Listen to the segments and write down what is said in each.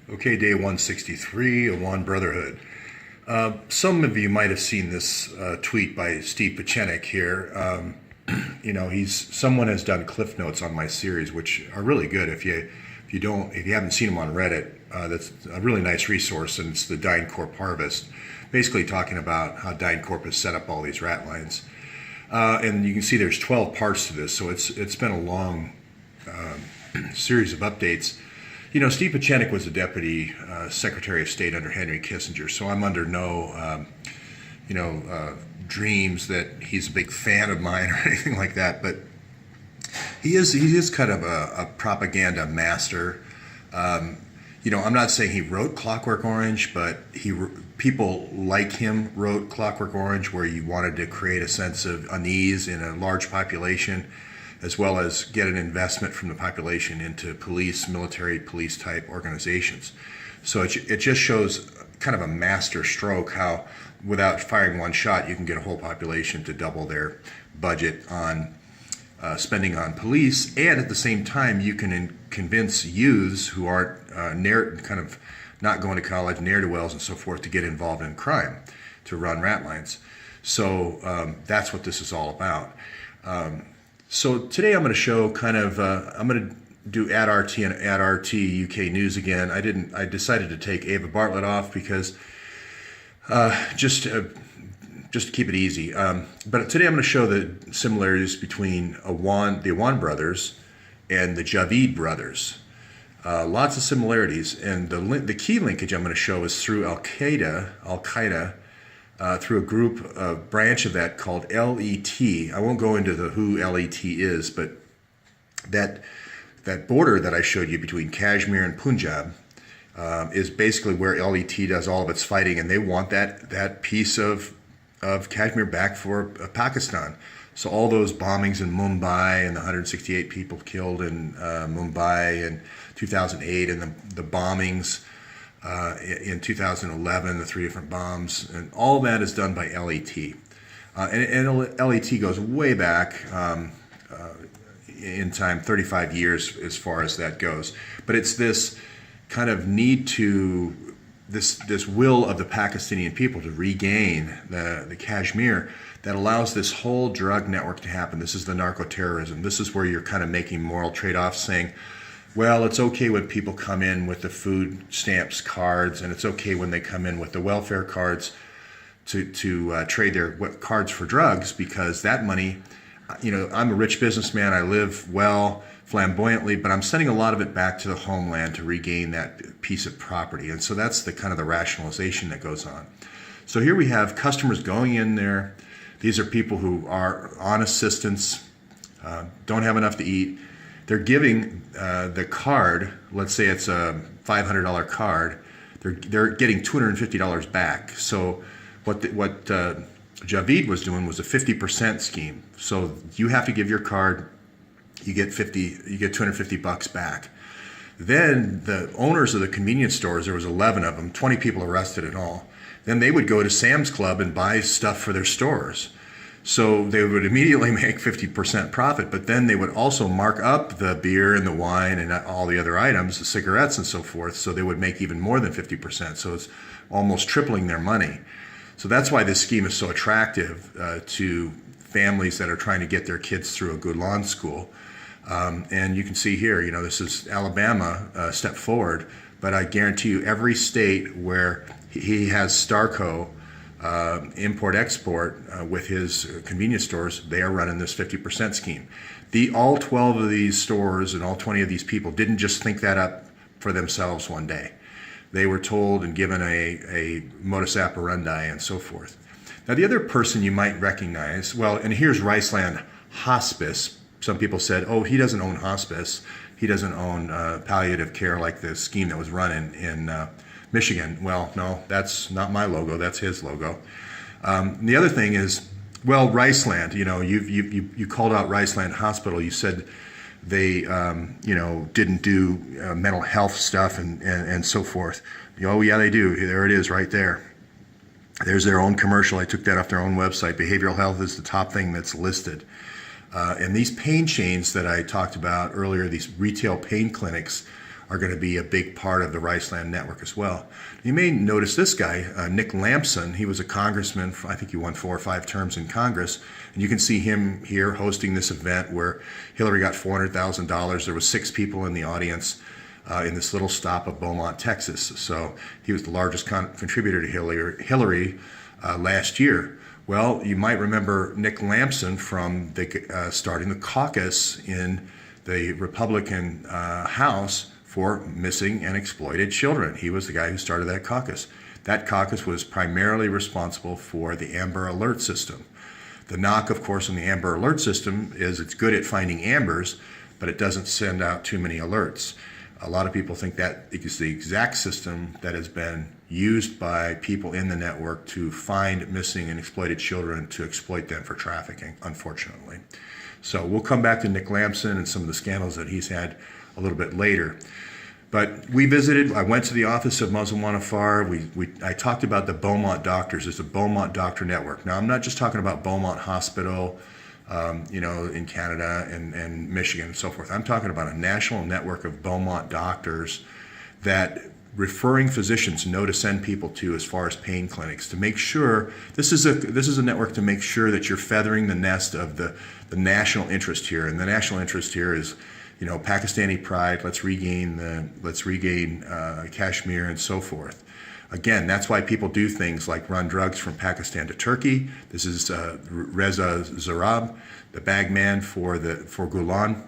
Okay, day 163, Awan Brotherhood. Some of you might have seen this tweet by Steve Pachenik here. Someone has done cliff notes on my series, which are really good. If you haven't seen them on Reddit, that's a really nice resource, and it's the DynCorp Harvest, basically talking about how DynCorp has set up all these rat lines. And you can see there's 12 parts to this, so it's been a long series of updates. Steve Pachenik was the Deputy Secretary of State under Henry Kissinger, so I'm under no, dreams that he's a big fan of mine or anything like that. But he is kind of a propaganda master. I'm not saying he wrote Clockwork Orange, but people like him wrote Clockwork Orange, where you wanted to create a sense of unease in a large population, as well as get an investment from the population into military police type organizations. So it just shows kind of a master stroke how, without firing one shot, you can get a whole population to double their budget on spending on police, and at the same time you can convince youths who aren't kind of not going to college, ne'er-do-wells and so forth, to get involved in crime, to run rat lines. So that's what this is all about. So today I'm going to show I'm going to do @RT and @RT UK News again. I decided to take Ava Bartlett off because just to keep it easy. But today I'm going to show the similarities between the Awan brothers and the Javid brothers. Lots of similarities, and the key linkage I'm going to show is through Al Qaeda. Through a branch of that called LET. I won't go into who LET is, but that border that I showed you between Kashmir and Punjab is basically where LET does all of its fighting, and they want that piece of Kashmir back for Pakistan. So all those bombings in Mumbai and the 168 people killed in Mumbai in 2008, and the bombings in 2011, the 3 different bombs, and all that is done by LET. And LET goes way back in time, 35 years as far as that goes. But it's this kind of this will of the Pakistani people to regain the Kashmir that allows this whole drug network to happen. This is the narco-terrorism. This is where you're kind of making moral trade-offs, saying, well, it's okay when people come in with the food stamps cards, and it's okay when they come in with the welfare cards to trade their cards for drugs, because that money, I'm a rich businessman, I live well, flamboyantly, but I'm sending a lot of it back to the homeland to regain that piece of property. And so that's the kind of the rationalization that goes on. So here we have customers going in there. These are people who are on assistance, don't have enough to eat. They're giving the card, let's say it's a $500 card, they're getting $250 back. So what Javid was doing was a 50% scheme. So you have to give your card, you get $250 back. Then the owners of the convenience stores, there was 11 of them, 20 people arrested in all. Then they would go to Sam's Club and buy stuff for their stores. So they would immediately make 50% profit, but then they would also mark up the beer and the wine and all the other items, the cigarettes and so forth, so they would make even more than 50%. So it's almost tripling their money. So that's why this scheme is so attractive to families that are trying to get their kids through a good law school. And you can see here, this is Alabama, step forward, but I guarantee you every state where he has Starco, import-export with his convenience stores, they are running this 50% scheme. All 12 of these stores and all 20 of these people didn't just think that up for themselves one day. They were told and given a modus operandi and so forth. Now the other person you might recognize, well, and here's Riceland Hospice. Some people said, oh, he doesn't own hospice. He doesn't own palliative care like the scheme that was run in Michigan. Well, no, that's not my logo. That's his logo. The other thing is, well, Riceland. You called out Riceland Hospital. You said they, didn't do mental health stuff and so forth. Oh, yeah, they do. There it is, right there. There's their own commercial. I took that off their own website. Behavioral health is the top thing that's listed. And these pain chains that I talked about earlier, these retail pain clinics, are going to be a big part of the Riceland network as well. You may notice this guy, Nick Lampson. He was a congressman. I think he won 4 or 5 terms in Congress. And you can see him here hosting this event where Hillary got $400,000. There were 6 people in the audience in this little stop of Beaumont, Texas. So he was the largest contributor to Hillary last year. Well, you might remember Nick Lampson from starting the caucus in the Republican House for missing and exploited children. He was the guy who started that caucus. That caucus was primarily responsible for the Amber Alert system. The knock, of course, on the Amber Alert system is it's good at finding ambers, but it doesn't send out too many alerts. A lot of people think that it's the exact system that has been used by people in the network to find missing and exploited children to exploit them for trafficking, unfortunately. So we'll come back to Nick Lampson and some of the scandals that he's had a little bit later. But I went to the office of Muslim Wanafar. I talked about the Beaumont doctors. There's a Beaumont doctor network. Now, I'm not just talking about Beaumont Hospital, in Canada and Michigan and so forth. I'm talking about a national network of Beaumont doctors that referring physicians know to send people to as far as pain clinics to make sure this is a network to make sure that you're feathering the nest of the national interest here. And the national interest here is, Pakistani pride. Let's regain Kashmir and so forth. Again, that's why people do things like run drugs from Pakistan to Turkey. This is Reza Zarab, the bagman for Gulen.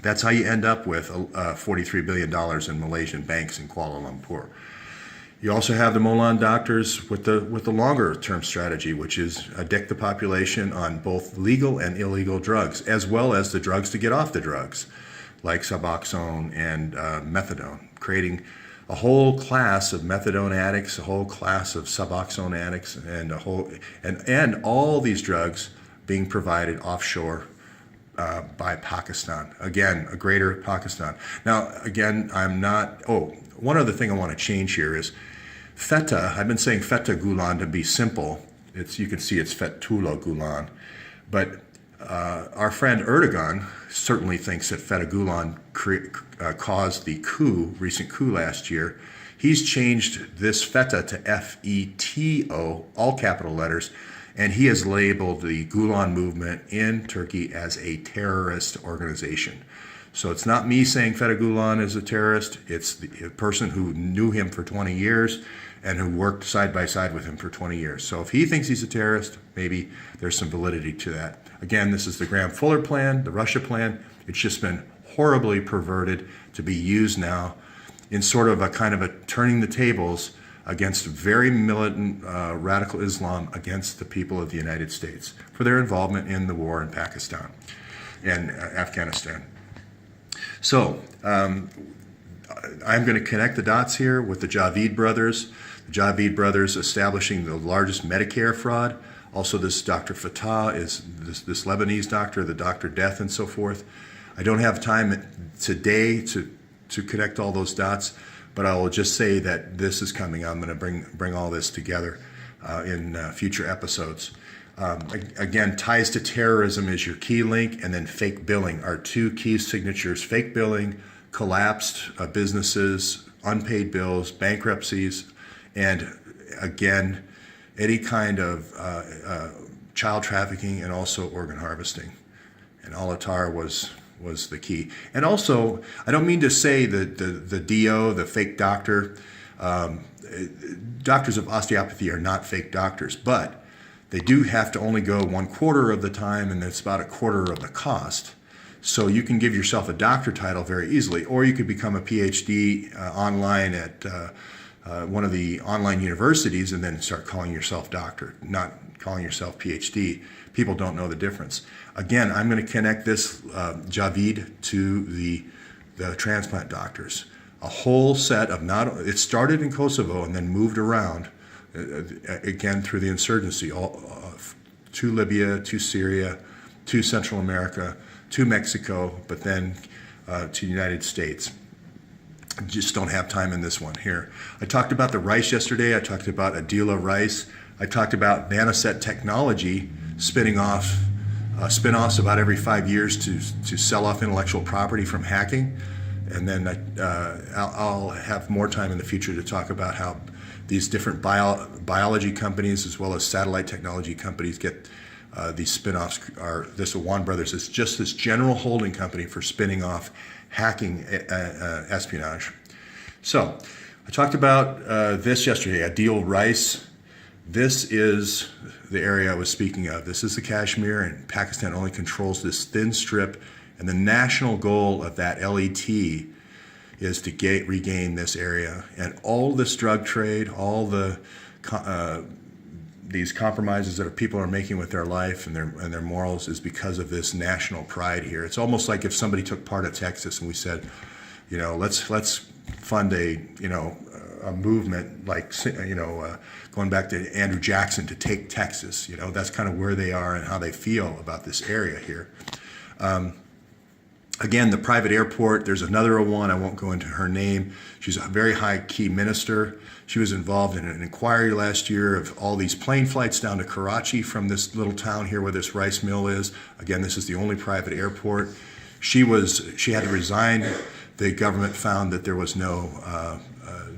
That's how you end up with $43 billion in Malaysian banks in Kuala Lumpur. You also have the Molan doctors with the longer term strategy, which is addict the population on both legal and illegal drugs, as well as the drugs to get off the drugs, like Suboxone and methadone, creating a whole class of methadone addicts, a whole class of Suboxone addicts, and all these drugs being provided offshore by Pakistan. Again, a greater Pakistan. Now, again, one other thing I want to change here is Feta. I've been saying Feta Gulen to be simple. You can see it's Fethullah Gulen. But our friend Erdogan certainly thinks that Feta Gulen caused the recent coup last year. He's changed this Feta to F-E-T-O, all capital letters, and he has labeled the Gulen movement in Turkey as a terrorist organization. So it's not me saying Feta Gulen is a terrorist. It's the person who knew him for 20 years and who worked side by side with him for 20 years. So if he thinks he's a terrorist, maybe there's some validity to that. Again, this is the Graham Fuller plan, the Russia plan. It's just been horribly perverted to be used now in sort of a kind of a turning the tables against very militant radical Islam against the people of the United States for their involvement in the war in Pakistan and Afghanistan. So I'm going to connect the dots here with the Javid brothers. The Javid brothers establishing the largest Medicare fraud. Also, this Dr. Fattah is this Lebanese doctor, the Dr. Death and so forth. I don't have time today to connect all those dots, but I will just say that this is coming. I'm going to bring all this together in future episodes. Again, ties to terrorism is your key link, and then fake billing are 2 key signatures. Fake billing, collapsed businesses, unpaid bills, bankruptcies, and again, any kind of child trafficking and also organ harvesting. And Al-Attar was the key. And also, I don't mean to say that the DO, the fake doctor, doctors of osteopathy are not fake doctors, but they do have to only go 1/4 of the time, and it's about 1/4 of the cost. So you can give yourself a doctor title very easily, or you could become a PhD online at one of the online universities and then start calling yourself doctor, not calling yourself PhD. People don't know the difference. Again, I'm going to connect this Javid to the transplant doctors. A whole set of it started in Kosovo and then moved around again through the insurgency, to Libya, to Syria, to Central America, to Mexico, but then to the United States. I just don't have time in this one here. I talked about the rice yesterday. I talked about Adila rice. I talked about Nanoset technology spin-offs about every 5 years to sell off intellectual property from hacking. And then I'll have more time in the future to talk about how these different biology companies as well as satellite technology companies get these spin-offs. This Awan Brothers is just this general holding company for spinning off hacking espionage. So I talked about this yesterday, Adil Rice. This is the area I was speaking of. This is the Kashmir, and Pakistan only controls this thin strip. And the national goal of that LET is to regain this area. And all this drug trade, all the these compromises that people are making with their life and their morals is because of this national pride here. It's almost like if somebody took part of Texas and we said, let's fund a movement like going back to Andrew Jackson to take Texas. That's kind of where they are and how they feel about this area here. Again, the private airport, there's another Awan, I won't go into her name. She's a very high key minister. She was involved in an inquiry last year of all these plane flights down to Karachi from this little town here where this rice mill is. Again, this is the only private airport. She had to resign. The government found that there was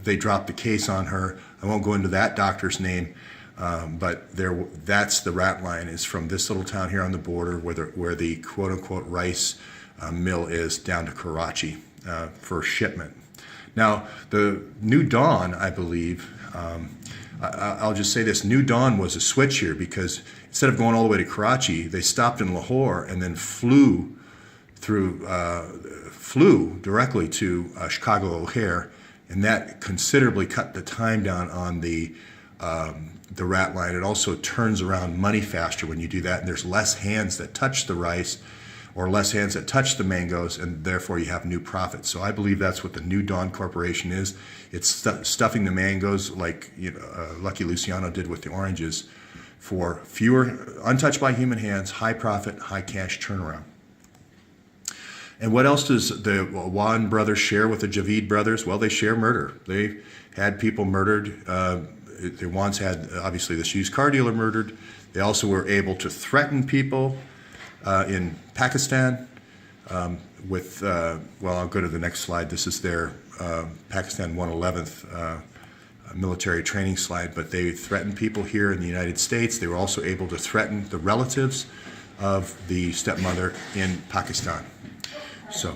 they dropped the case on her. I won't go into that doctor's name, but that's the rat line, is from this little town here on the border where the quote-unquote rice mill is down to Karachi for shipment. Now, the New Dawn, I believe, I'll just say this, New Dawn was a switch here because instead of going all the way to Karachi, they stopped in Lahore and then flew directly to Chicago O'Hare, and that considerably cut the time down on the rat line. It also turns around money faster when you do that, and there's less hands that touch the rice or less hands that touch the mangoes, and therefore you have new profits. So I believe that's what the New Dawn Corporation is. It's stuffing the mangoes like Lucky Luciano did with the oranges for fewer, untouched by human hands, high profit, high cash turnaround. And what else does the Awan brothers share with the Javid brothers? Well, they share murder. They had people murdered. The Awans had, obviously, this used car dealer murdered. They also were able to threaten people in Pakistan with, I'll go to the next slide. This is their Pakistan 111th military training slide, but they threatened people here in the United States. They were also able to threaten the relatives of the stepmother in Pakistan. So